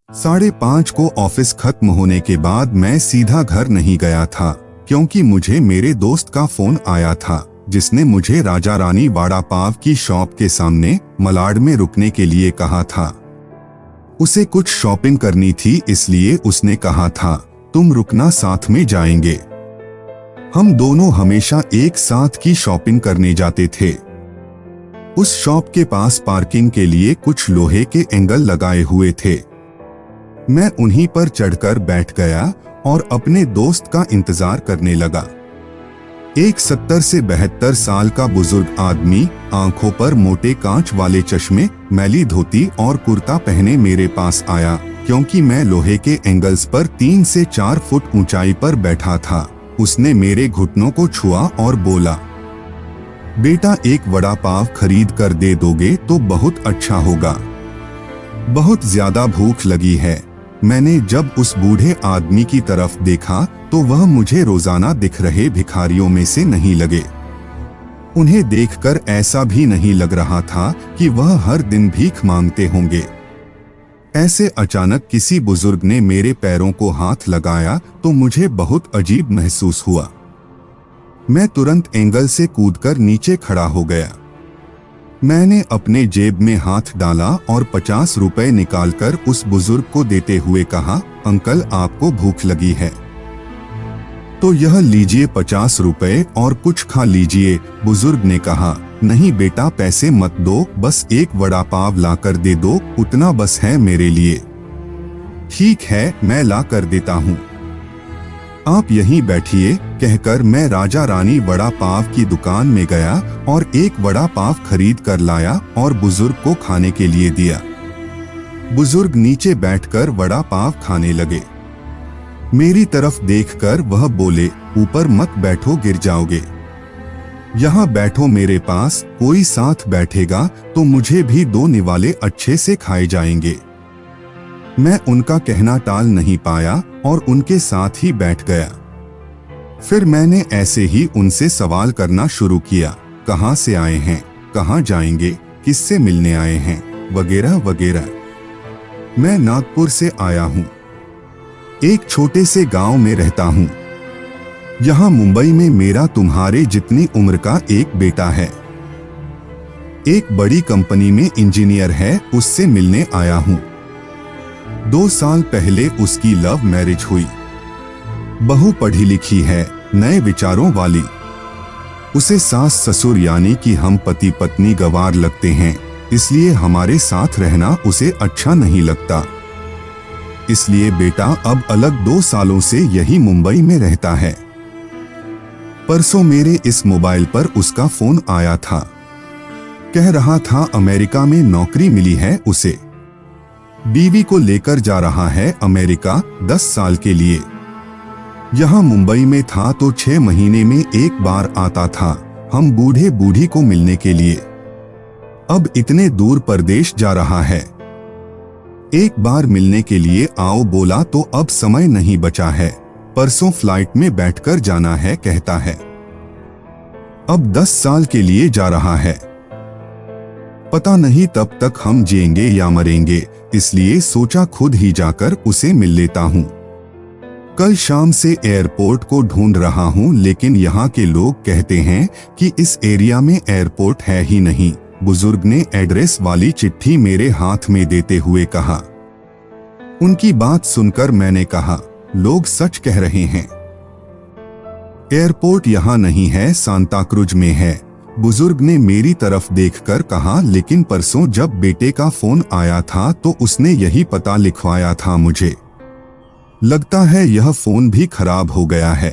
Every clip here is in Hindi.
5:30 को ऑफिस खत्म होने के बाद मैं सीधा घर नहीं गया था, क्योंकि मुझे मेरे दोस्त का फोन आया था, जिसने मुझे राजा रानी वड़ा पाव की शॉप के सामने मलाड में रुकने के लिए कहा था। उसे कुछ शॉपिंग करनी थी, इसलिए उसने कहा था तुम रुकना, साथ में जाएंगे। हम दोनों हमेशा एक साथ की शॉपिंग करने जाते थे। उस शॉप के पास पार्किंग के लिए कुछ लोहे के एंगल लगाए हुए थे। मैं उन्हीं पर चढ़कर बैठ गया और अपने दोस्त का इंतजार करने लगा। एक 70 से 72 साल का बुजुर्ग आदमी, आंखों पर मोटे कांच वाले चश्मे, मैली धोती और कुर्ता पहने मेरे पास आया, क्योंकि मैं लोहे के एंगल्स पर 3 से 4 फुट ऊंचाई पर बैठा था। उसने मेरे घुटनों को छुआ और बोला, बेटा एक वड़ा पाव खरीद कर दे दोगे तो बहुत अच्छा होगा, बहुत ज्यादा भूख लगी है। मैंने जब उस बूढ़े आदमी की तरफ देखा तो वह मुझे रोजाना दिख रहे भिखारियों में से नहीं लगे। उन्हें देखकर ऐसा भी नहीं लग रहा था कि वह हर दिन भीख मांगते होंगे। ऐसे अचानक किसी बुजुर्ग ने मेरे पैरों को हाथ लगाया तो मुझे बहुत अजीब महसूस हुआ। मैं तुरंत एंगल से कूदकर नीचे खड़ा हो गया। मैंने अपने जेब में हाथ डाला और 50 रुपए निकालकर उस बुजुर्ग को देते हुए कहा, अंकल आपको भूख लगी है तो यह लीजिए 50 रुपए और कुछ खा लीजिए। बुजुर्ग ने कहा, नहीं बेटा पैसे मत दो, बस एक वड़ा पाव ला कर दे दो, उतना बस है मेरे लिए। ठीक है, मैं ला कर देता हूँ, आप यहीं बैठिए, कहकर मैं राजा रानी वड़ा पाव की दुकान में गया और एक वड़ा पाव खरीद कर लाया और बुजुर्ग को खाने के लिए दिया। बुजुर्ग नीचे बैठकर वड़ा पाव खाने लगे। मेरी तरफ देखकर वह बोले, ऊपर मत बैठो, गिर जाओगे, यहाँ बैठो मेरे पास, कोई साथ बैठेगा तो मुझे भी 2 निवाले अच्छे से खाए जाएंगे। मैं उनका कहना टाल नहीं पाया और उनके साथ ही बैठ गया। फिर मैंने ऐसे ही उनसे सवाल करना शुरू किया, कहाँ से आए हैं, कहाँ जाएंगे, किससे मिलने आए हैं, वगैरह वगैरह। मैं नागपुर से आया हूँ, एक छोटे से गांव में रहता हूँ। यहाँ मुंबई में मेरा तुम्हारे जितनी उम्र का एक बेटा है, एक बड़ी कंपनी में इंजीनियर है, उससे मिलने आया हूँ। 2 साल पहले उसकी लव मैरिज हुई। बहू पढ़ी लिखी है, नए विचारों वाली। उसे सास ससुर यानी कि हम पति पत्नी गवार लगते हैं, इसलिए हमारे साथ रहना उसे अच्छा नहीं लगता। इसलिए बेटा अब अलग 2 सालों से यही मुंबई में रहता है। परसों मेरे इस मोबाइल पर उसका फोन आया था, कह रहा था अमेरिका में नौकरी मिली है उसे, बीवी को लेकर जा रहा है अमेरिका 10 साल के लिए। यहाँ मुंबई में था तो 6 महीने में एक बार आता था, हम बूढ़े बूढ़ी को मिलने के लिए। अब इतने दूर परदेश जा रहा है, एक बार मिलने के लिए आओ बोला तो अब समय नहीं बचा है, परसों फ्लाइट में बैठकर जाना है कहता है। अब 10 साल के लिए जा रहा है, पता नहीं तब तक हम जिएंगे या मरेंगे, इसलिए सोचा खुद ही जाकर उसे मिल लेता हूँ। कल शाम से एयरपोर्ट को ढूंढ रहा हूँ, लेकिन यहाँ के लोग कहते हैं कि इस एरिया में एयरपोर्ट है ही नहीं। बुजुर्ग ने एड्रेस वाली चिट्ठी मेरे हाथ में देते हुए कहा। उनकी बात सुनकर मैंने कहा, लोग सच कह रहे हैं, एयरपोर्ट यहाँ नहीं है, सांता क्रूज में है। बुजुर्ग ने मेरी तरफ देखकर कहा, लेकिन परसों जब बेटे का फोन आया था तो उसने यही पता लिखवाया था मुझे, लगता है यह फोन भी खराब हो गया है।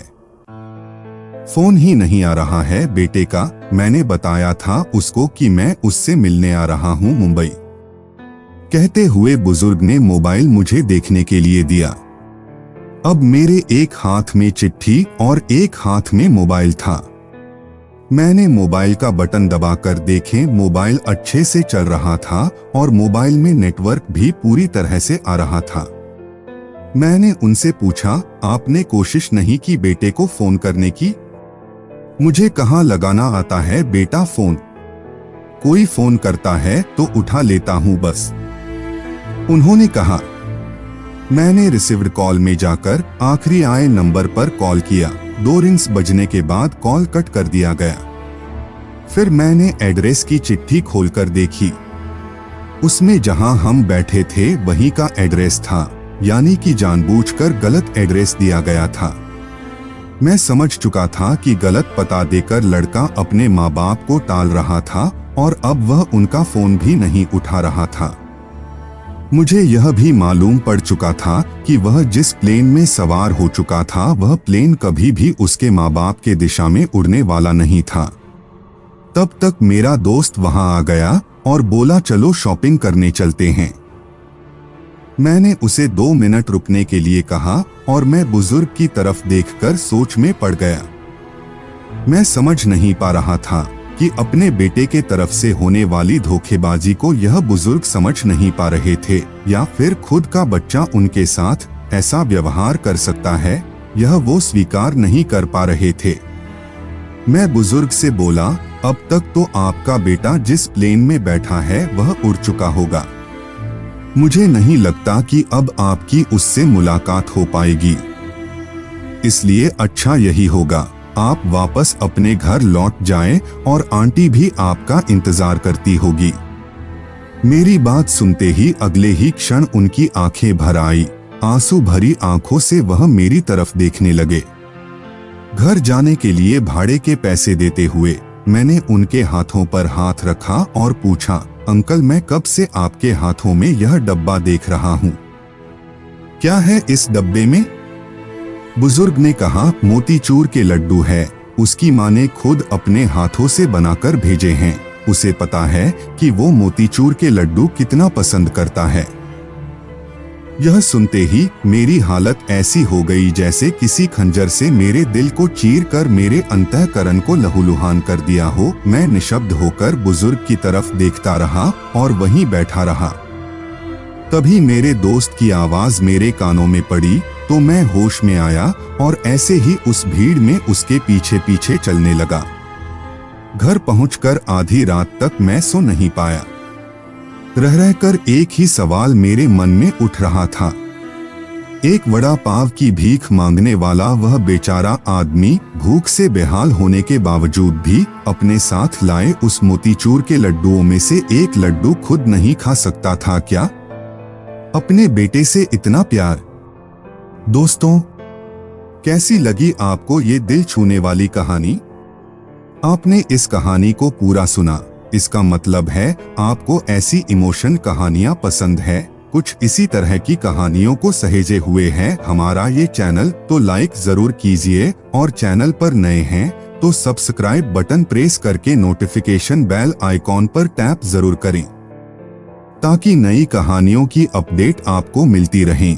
फोन ही नहीं आ रहा है बेटे का, मैंने बताया था उसको कि मैं उससे मिलने आ रहा हूँ मुंबई। कहते हुए बुजुर्ग ने मोबाइल मुझे देखने के लिए दिया। अब मेरे एक हाथ में चिट्ठी और एक हाथ में मोबाइल था। मैंने मोबाइल का बटन दबाकर देखे, मोबाइल अच्छे से चल रहा था और मोबाइल में नेटवर्क भी पूरी तरह से आ रहा था। मैंने उनसे पूछा, आपने कोशिश नहीं की बेटे को फोन करने की? मुझे कहाँ लगाना आता है बेटा फोन, कोई फोन करता है तो उठा लेता हूँ बस। उन्होंने कहा, मैंने रिसीव्ड कॉल में जाकर आखिरी आए नंबर पर कॉल किया। 2 रिंग्स बजने के बाद कॉल कट कर दिया गया। फिर मैंने एड्रेस की चिट्ठी खोलकर देखी। उसमें जहां हम बैठे थे वहीं का एड्रेस था, यानी कि जानबूझकर गलत एड्रेस दिया गया था। मैं समझ चुका था कि गलत पता देकर लड़का अपने माँ बाप को टाल रहा था और अब वह उनका फोन भी नहीं उठा रहा था। मुझे यह भी मालूम पड़ चुका था कि वह जिस प्लेन में सवार हो चुका था वह प्लेन कभी भी उसके माँ बाप के दिशा में उड़ने वाला नहीं था। तब तक मेरा दोस्त वहां आ गया और बोला चलो शॉपिंग करने चलते हैं। मैंने उसे 2 मिनट रुकने के लिए कहा और मैं बुजुर्ग की तरफ देखकर सोच में पड़ गया। मैं समझ नहीं पा रहा था कि अपने बेटे के तरफ से होने वाली धोखेबाजी को यह बुजुर्ग समझ नहीं पा रहे थे या फिर खुद का बच्चा उनके साथ ऐसा व्यवहार कर सकता है, यह वो स्वीकार नहीं कर पा रहे थे। मैं बुजुर्ग से बोला, अब तक तो आपका बेटा जिस प्लेन में बैठा है वह उड़ चुका होगा। मुझे नहीं लगता कि अब आपकी उससे मुलाकात हो पाएगी, इसलिए अच्छा यही होगा आप वापस अपने घर लौट जाएं और आंटी भी आपका इंतजार करती होगी। मेरी बात सुनते ही अगले ही क्षण उनकी आंखें भर आई। आंसू भरी आंखों से वह मेरी तरफ देखने लगे। घर जाने के लिए भाड़े के पैसे देते हुए मैंने उनके हाथों पर हाथ रखा और पूछा, अंकल मैं कब से आपके हाथों में यह डब्बा देख रहा हूँ, क्या है इस डब्बे में? बुजुर्ग ने कहा, मोतीचूर के लड्डू है, उसकी माँ ने खुद अपने हाथों से बनाकर भेजे हैं। उसे पता है कि वो मोतीचूर के लड्डू कितना पसंद करता है। यह सुनते ही मेरी हालत ऐसी हो गई जैसे किसी खंजर से मेरे दिल को चीर कर मेरे अंतःकरण को लहूलुहान कर दिया हो। मैं निशब्द होकर बुजुर्ग की तरफ देखता रहा और वहीं बैठा रहा। तभी मेरे दोस्त की आवाज मेरे कानों में पड़ी तो मैं होश में आया और ऐसे ही उस भीड़ में उसके पीछे पीछे चलने लगा। घर पहुंचकर आधी रात तक मैं सो नहीं पाया। रह रहकर एक ही सवाल मेरे मन में उठ रहा था। एक वड़ा पाव की भीख मांगने वाला वह बेचारा आदमी भूख से बेहाल होने के बावजूद भी अपने साथ लाए उस मोतीचूर के लड्डुओं में से एक लड्डू खुद नहीं खा सकता था क्या? अपने बेटे से इतना प्यार। दोस्तों, कैसी लगी आपको ये दिल छूने वाली कहानी? आपने इस कहानी को पूरा सुना, इसका मतलब है आपको ऐसी इमोशन कहानियां पसंद है। कुछ इसी तरह की कहानियों को सहेजे हुए है हमारा ये चैनल, तो लाइक जरूर कीजिए और चैनल पर नए हैं तो सब्सक्राइब बटन प्रेस करके नोटिफिकेशन बेल आइकॉन पर टैप जरूर करें ताकि नई कहानियों की अपडेट आपको मिलती रहें।